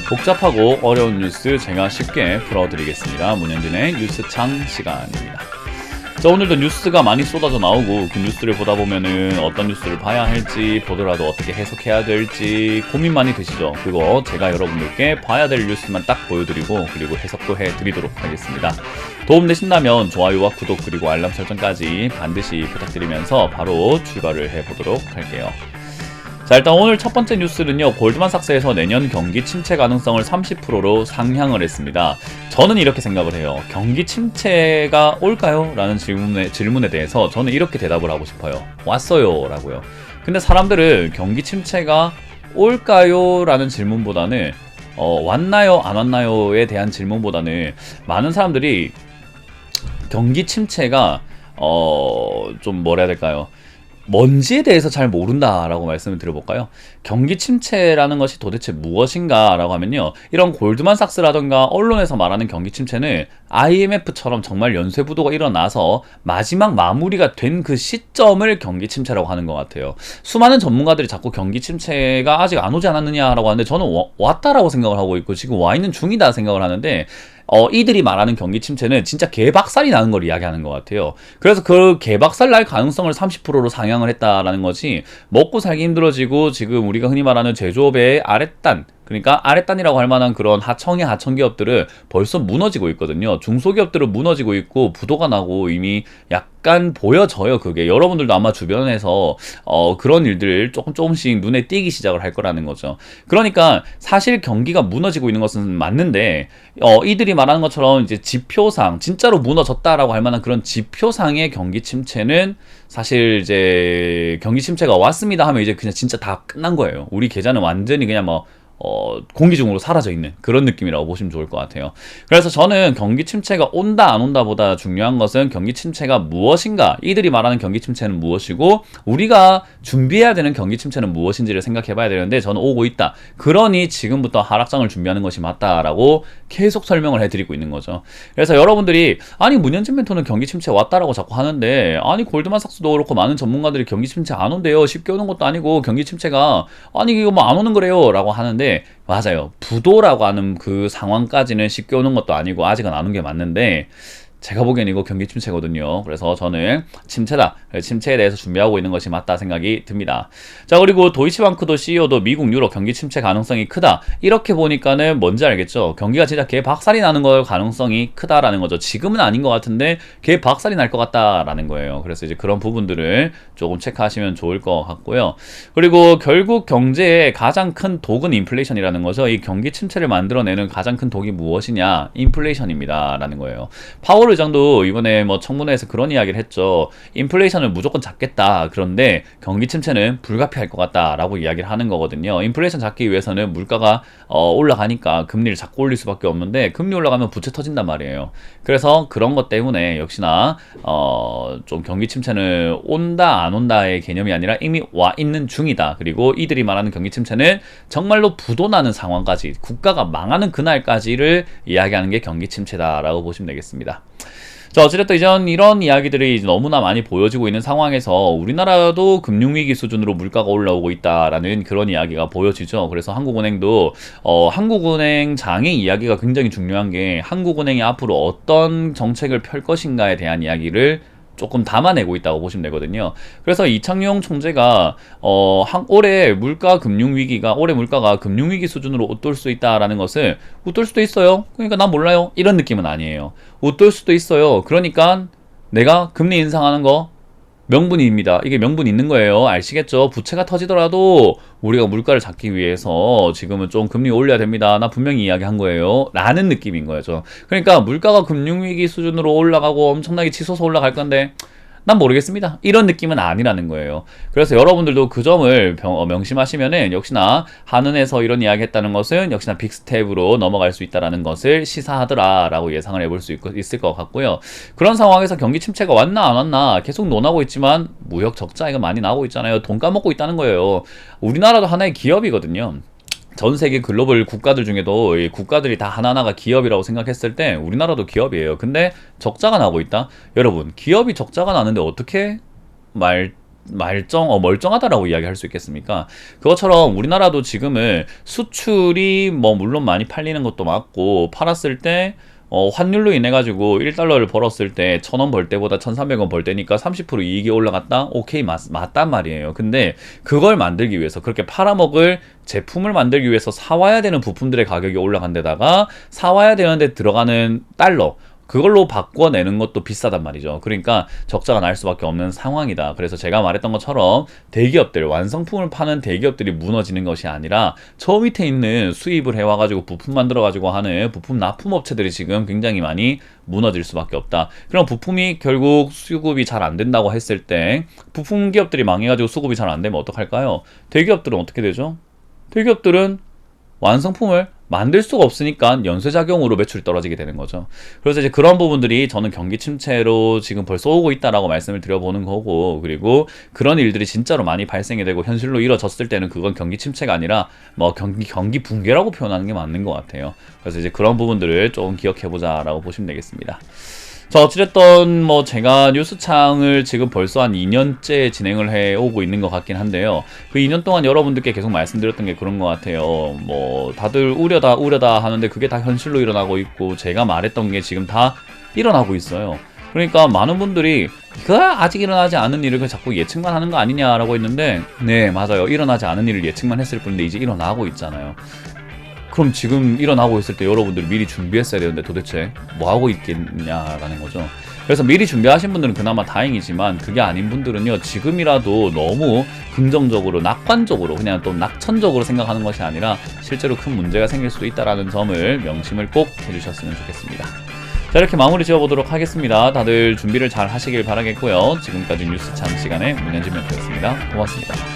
복잡하고 어려운 뉴스 제가 쉽게 풀어드리겠습니다. 문현진의 뉴스창 시간입니다. 자, 오늘도 뉴스가 많이 쏟아져 나오고 그 뉴스를 보다 보면은 어떤 뉴스를 봐야 할지, 보더라도 어떻게 해석해야 될지 고민 많이 되시죠? 그거 제가 여러분들께 봐야 될 뉴스만 딱 보여드리고 그리고 해석도 해드리도록 하겠습니다. 도움 되신다면 좋아요와 구독 그리고 알람 설정까지 반드시 부탁드리면서 바로 출발을 해보도록 할게요. 자, 일단 오늘 첫 번째 뉴스는요, 골드만삭스에서 내년 경기 침체 가능성을 30%로 상향을 했습니다. 저는 이렇게 생각을 해요. 경기 침체가 올까요? 라는 질문에 대해서 저는 이렇게 대답을 하고 싶어요. 왔어요 라고요. 근데 사람들은 경기 침체가 올까요? 라는 질문보다는 왔나요? 안 왔나요?에 대한 질문보다는 많은 사람들이 경기 침체가 좀 뭐라 해야 될까요? 뭔지에 대해서 잘 모른다라고 말씀을 드려볼까요? 경기 침체라는 것이 도대체 무엇인가 라고 하면요, 이런 골드만삭스라던가 언론에서 말하는 경기 침체는 IMF처럼 정말 연쇄부도가 일어나서 마지막 마무리가 된 그 시점을 경기 침체라고 하는 것 같아요. 수많은 전문가들이 자꾸 경기 침체가 아직 안 오지 않았느냐라고 하는데 저는 왔다라고 생각을 하고 있고 지금 와 있는 중이다 생각을 하는데, 이들이 말하는 경기 침체는 진짜 개박살이 나는 걸 이야기하는 것 같아요. 그래서 그 개박살 날 가능성을 30%로 상향을 했다라는 것이, 먹고 살기 힘들어지고 지금 우리가 흔히 말하는 제조업의 아랫단, 그러니까 아랫단이라고 할 만한 그런 하청의 하청기업들은 벌써 무너지고 있거든요. 중소기업들은 무너지고 있고 부도가 나고 이미 약간 보여져요. 그게 여러분들도 아마 주변에서 그런 일들 조금씩 눈에 띄기 시작을 할 거라는 거죠. 그러니까 사실 경기가 무너지고 있는 것은 맞는데, 이들이 말하는 것처럼 이제 지표상 진짜로 무너졌다라고 할 만한 그런 지표상의 경기 침체는 사실 이제 경기 침체가 왔습니다 하면 이제 그냥 진짜 다 끝난 거예요. 우리 계좌는 완전히 그냥 공기 중으로 사라져 있는 그런 느낌이라고 보시면 좋을 것 같아요. 그래서 저는 경기 침체가 온다 안 온다 보다 중요한 것은 경기 침체가 무엇인가, 이들이 말하는 경기 침체는 무엇이고 우리가 준비해야 되는 경기 침체는 무엇인지를 생각해 봐야 되는데, 저는 오고 있다, 그러니 지금부터 하락장을 준비하는 것이 맞다라고 계속 설명을 해드리고 있는 거죠. 그래서 여러분들이 아니 문현진 멘토는 경기 침체 왔다라고 자꾸 하는데, 아니 골드만삭스도 그렇고 많은 전문가들이 경기 침체 안 온대요, 쉽게 오는 것도 아니고 경기 침체가 아니 이거 뭐 안 오는 거래요 라고 하는데, 맞아요. 부도라고 하는 그 상황까지는 쉽게 오는 것도 아니고 아직은 안 온 게 맞는데, 제가 보기엔 이거 경기 침체거든요. 그래서 저는 침체다, 침체에 대해서 준비하고 있는 것이 맞다 생각이 듭니다. 자, 그리고 도이치방크도 CEO도 미국 유럽 경기 침체 가능성이 크다, 이렇게 보니까는 뭔지 알겠죠? 경기가 진짜 개박살이 나는 걸 가능성이 크다라는 거죠. 지금은 아닌 것 같은데 개박살이 날 것 같다라는 거예요. 그래서 이제 그런 부분들을 조금 체크하시면 좋을 것 같고요. 그리고 결국 경제의 가장 큰 독은 인플레이션이라는 거죠. 이 경기 침체를 만들어내는 가장 큰 독이 무엇이냐? 인플레이션입니다 라는 거예요. 파월 의장도 이번에 청문회에서 그런 이야기를 했죠. 인플레이션을 무조건 잡겠다, 그런데 경기 침체는 불가피할 것 같다라고 이야기를 하는 거거든요. 인플레이션 잡기 위해서는 물가가 올라가니까 금리를 자꾸 올릴 수밖에 없는데, 금리 올라가면 부채 터진단 말이에요. 그래서 그런 것 때문에 역시나 좀 경기 침체는 온다 안 온다의 개념이 아니라 이미 와 있는 중이다. 그리고 이들이 말하는 경기 침체는 정말로 부도나는 상황까지, 국가가 망하는 그날까지를 이야기하는 게 경기 침체다라고 보시면 되겠습니다. 자, 어찌됐든 이전 이런 이야기들이 너무나 많이 보여지고 있는 상황에서 우리나라도 금융위기 수준으로 물가가 올라오고 있다라는 그런 이야기가 보여지죠. 그래서 한국은행도 한국은행장의 이야기가 굉장히 중요한 게, 한국은행이 앞으로 어떤 정책을 펼 것인가에 대한 이야기를 조금 담아내고 있다고 보시면 되거든요. 그래서 이창용 총재가 올해 물가가 금융위기 수준으로 웃돌 수 있다라는 것을, 웃돌 수도 있어요, 그러니까 난 몰라요, 이런 느낌은 아니에요. 웃돌 수도 있어요, 그러니까 내가 금리 인상하는 거 명분입니다. 이게 명분 있는 거예요. 아시겠죠? 부채가 터지더라도 우리가 물가를 잡기 위해서 지금은 좀 금리 올려야 됩니다, 나 분명히 이야기한 거예요 라는 느낌인 거죠. 그러니까 물가가 금융위기 수준으로 올라가고 엄청나게 치솟아 올라갈 건데 난 모르겠습니다, 이런 느낌은 아니라는 거예요. 그래서 여러분들도 그 점을 명심하시면은, 역시나 한은에서 이런 이야기 했다는 것은 역시나 빅스텝으로 넘어갈 수 있다는 것을 시사하더라 라고 예상을 해볼 수 있을 것 같고요. 그런 상황에서 경기 침체가 왔나 안 왔나 계속 논하고 있지만 무역 적자가 많이 나오고 있잖아요. 돈 까먹고 있다는 거예요. 우리나라도 하나의 기업이거든요. 전 세계 글로벌 국가들 중에도 이 국가들이 다 하나하나가 기업이라고 생각했을 때 우리나라도 기업이에요. 근데 적자가 나고 있다? 여러분, 기업이 적자가 나는데 어떻게 멀쩡하다라고 이야기할 수 있겠습니까? 그것처럼 우리나라도 지금은 수출이 뭐 물론 많이 팔리는 것도 맞고 팔았을 때 환율로 인해 가지고 1달러를 벌었을 때 1,000원 벌 때보다 1,300원 벌 때니까 30% 이익이 올라갔다? 오케이, 맞단 말이에요. 근데 그걸 만들기 위해서 그렇게 팔아먹을 제품을 만들기 위해서 사와야 되는 부품들의 가격이 올라간 데다가 사와야 되는데 들어가는 달러, 그걸로 바꿔내는 것도 비싸단 말이죠. 그러니까 적자가 날 수밖에 없는 상황이다. 그래서 제가 말했던 것처럼 대기업들, 완성품을 파는 대기업들이 무너지는 것이 아니라 저 밑에 있는 수입을 해와가지고 부품 만들어가지고 하는 부품 납품업체들이 지금 굉장히 많이 무너질 수밖에 없다. 그럼 부품이 결국 수급이 잘 안 된다고 했을 때 부품 기업들이 망해가지고 수급이 잘 안 되면 어떡할까요? 대기업들은 어떻게 되죠? 대기업들은 완성품을 만들 수가 없으니까 연쇄작용으로 매출이 떨어지게 되는 거죠. 그래서 이제 그런 부분들이 저는 경기 침체로 지금 벌써 오고 있다라고 말씀을 드려보는 거고, 그리고 그런 일들이 진짜로 많이 발생이 되고 현실로 이뤄졌을 때는 그건 경기 침체가 아니라 뭐 경기 붕괴라고 표현하는 게 맞는 것 같아요. 그래서 이제 그런 부분들을 조금 기억해보자라고 보시면 되겠습니다. 자, 어찌됐든 뭐 제가 뉴스창을 지금 벌써 한 2년째 진행을 해오고 있는 것 같긴 한데요. 그 2년 동안 여러분들께 계속 말씀드렸던 게 그런 것 같아요. 뭐 다들 우려다 하는데 그게 다 현실로 일어나고 있고 제가 말했던 게 지금 다 일어나고 있어요. 그러니까 많은 분들이 그 아직 일어나지 않은 일을 자꾸 예측만 하는 거 아니냐라고 했는데, 네, 맞아요. 일어나지 않은 일을 예측만 했을 뿐인데 이제 일어나고 있잖아요. 그럼 지금 일어나고 있을 때 여러분들이 미리 준비했어야 되는데 도대체 뭐 하고 있겠냐라는 거죠. 그래서 미리 준비하신 분들은 그나마 다행이지만 그게 아닌 분들은요, 지금이라도 너무 긍정적으로, 낙관적으로, 그냥 또 낙천적으로 생각하는 것이 아니라 실제로 큰 문제가 생길 수도 있다는 점을 명심을 꼭 해주셨으면 좋겠습니다. 자, 이렇게 마무리 지어보도록 하겠습니다. 다들 준비를 잘 하시길 바라겠고요. 지금까지 뉴스창 시간의 문현진 멘토였습니다. 고맙습니다.